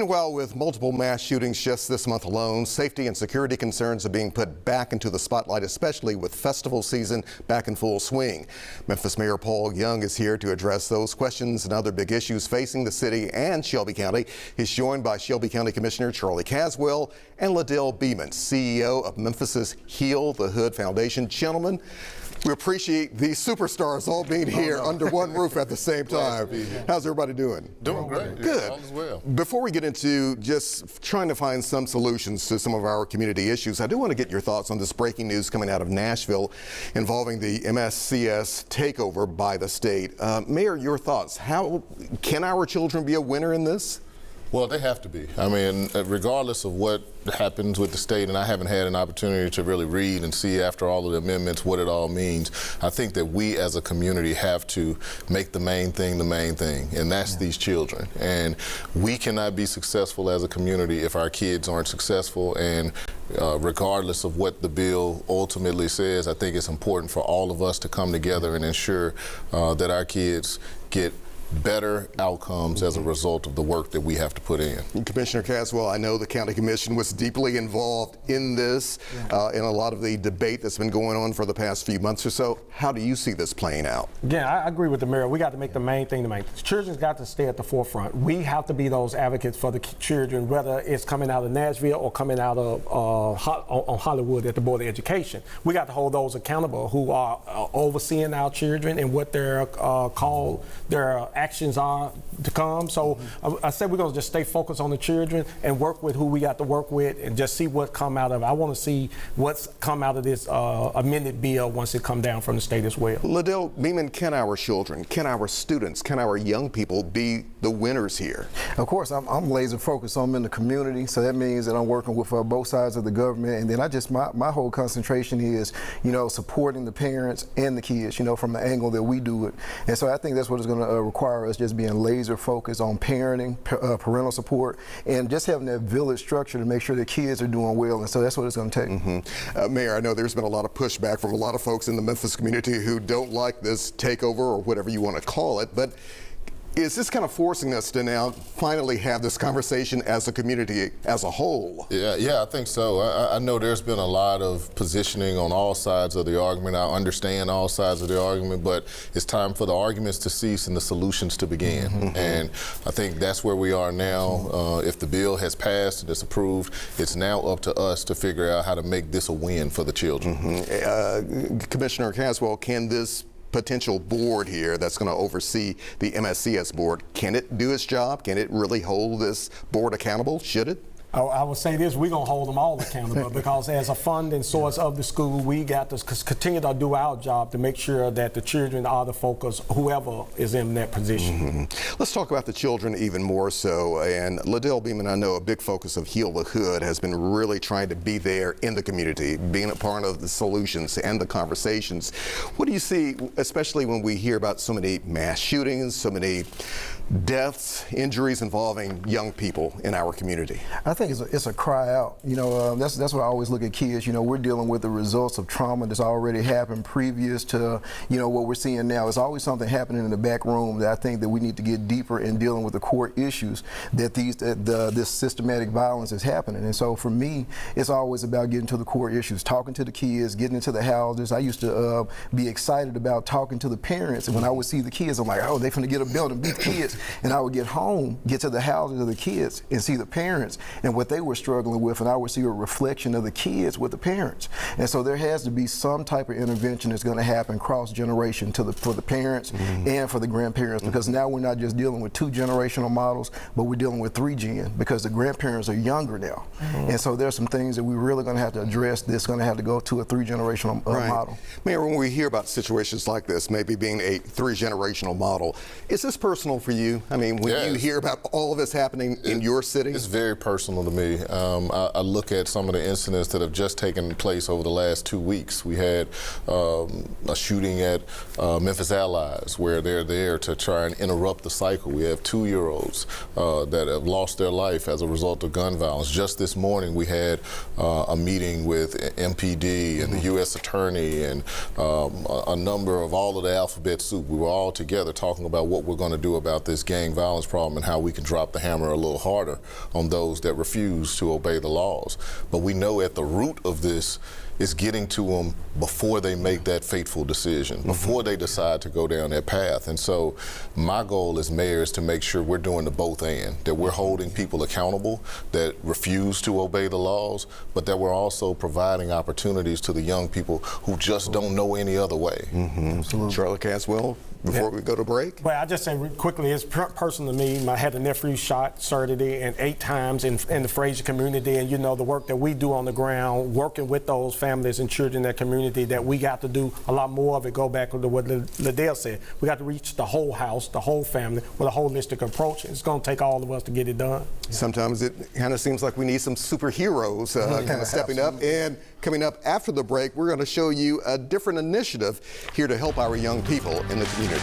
Meanwhile, with multiple mass shootings just this month alone, safety and security concerns are being put back into the spotlight, especially with festival season back in full swing. Memphis Mayor Paul Young is here to address those questions and other big issues facing the city and Shelby County. He's joined by Shelby County Commissioner Charlie Caswell and Liddell Beeman, CEO of Memphis's Heal the Hood Foundation. Gentlemen, we appreciate these superstars all being here under one roof at the same time. How's everybody doing? Doing great. Good. All is well. Before we get into just trying to find some solutions to some of our community issues, I do want to get your thoughts on this breaking news coming out of Nashville involving the MSCS takeover by the state. Mayor, your thoughts. How can our children be a winner in this? Well, they have to be. I mean, regardless of what happens with the state, and I haven't had an opportunity to really read and see after all of the amendments what it all means, I think that we as a community have to make the main thing, and that's these children. And we cannot be successful as a community if our kids aren't successful. And regardless of what the bill ultimately says, I think it's important for all of us to come together and ensure that our kids get better outcomes as a result of the work that we have to put in. Commissioner Caswell, I know the County Commission was deeply involved in this, in a lot of the debate that's been going on for the past few months or so. How do you see this playing out? Again, I agree with the mayor. We got to make the main thing the main. Children's got to stay at the forefront. We have to be those advocates for the children, whether it's coming out of Nashville or coming out of on Hollywood at the Board of Education. We got to hold those accountable who are overseeing our children and what they're called, their actions are to come. So I said we're going to just stay focused on the children and work with who we got to work with and just see what come out of it. I want to see what's come out of this amended bill once it come down from the state as well. Liddell Beeman, can our children, can our students, can our young people be the winners here? Of course, I'm laser focused on them in the community, so that means that I'm working with both sides of the government, and then my whole concentration is, supporting the parents and the kids, from the angle that we do it. And so I think that's what it's going to require us, just being laser focused on parenting, parental support, and just having that village structure to make sure the kids are doing well. And so that's what it's going to take. Mayor, I know there's been a lot of pushback from a lot of folks in the Memphis community who don't like this takeover or whatever you want to call it, but is this kind of forcing us to now finally have this conversation as a community as a whole? Yeah, I think so. I know there's been a lot of positioning on all sides of the argument. I understand all sides of the argument, but it's time for the arguments to cease and the solutions to begin. And I think that's where we are now. If the bill has passed and it's approved, it's now up to us to figure out how to make this a win for the children. Commissioner Caswell, can this potential board here that's going to oversee the MSCS board, can it do its job? Can it really hold this board accountable? Should it? I would say this, we're going to hold them all accountable because as a funding source of the school, we got to continue to do our job to make sure that the children are the focus, whoever is in that position. Let's talk about the children even more so. And Liddell Beeman, I know a big focus of Heal the Hood has been really trying to be there in the community, being a part of the solutions and the conversations. What do you see, especially when we hear about so many mass shootings, so many deaths, injuries involving young people in our community? I think it's a cry out. That's what I always look at kids. We're dealing with the results of trauma that's already happened previous to, what we're seeing now. It's always something happening in the back room that I think that we need to get deeper in dealing with the core issues that this systematic violence is happening. And so for me, it's always about getting to the core issues, talking to the kids, getting into the houses. I used to be excited about talking to the parents, and when I would see the kids, I'm like, oh, they're finna get a belt and beat the kids. And I would get home, get to the houses of the kids, and see the parents and what they were struggling with, and I would see a reflection of the kids with the parents. And so there has to be some type of intervention that's going to happen cross-generation for the parents and for the grandparents, because now we're not just dealing with 2 generational models, but we're dealing with 3 gen, because the grandparents are younger now. And so there's some things that we're really going to have to address that's going to have to go to a 3 generational model. Mayor, when we hear about situations like this, maybe being a 3 generational model, is this personal for you? I mean, when you hear about all of this happening in your city? It's very personal to me. I look at some of the incidents that have just taken place over the last 2 weeks. We had a shooting at Memphis Allies, where they're there to try and interrupt the cycle. We have 2-year-olds that have lost their life as a result of gun violence. Just this morning, we had a meeting with MPD and the U.S. Attorney and a number of all of the alphabet soup. We were all together talking about what we're going to do about this this gang violence problem and how we can drop the hammer a little harder on those that refuse to obey the laws. But we know at the root of this is getting to them before they make that fateful decision, before they decide to go down that path. And so my goal as mayor is to make sure we're doing the both and, that we're holding people accountable that refuse to obey the laws, but that we're also providing opportunities to the young people who just don't know any other way. Absolutely. Charlotte Caswell, before we go to break. Well, I just say quickly, it's personal to me. I had a nephew shot Saturday and 8 times in the Fraser community, and you know the work that we do on the ground, working with those families and children in that community, that we got to do a lot more of it. Go back to what Liddell said. We got to reach the whole house, the whole family, with a holistic approach. It's going to take all of us to get it done. Sometimes it kind of seems like we need some superheroes kind of stepping up. And coming up after the break, we're going to show you a different initiative here to help our young people in the community.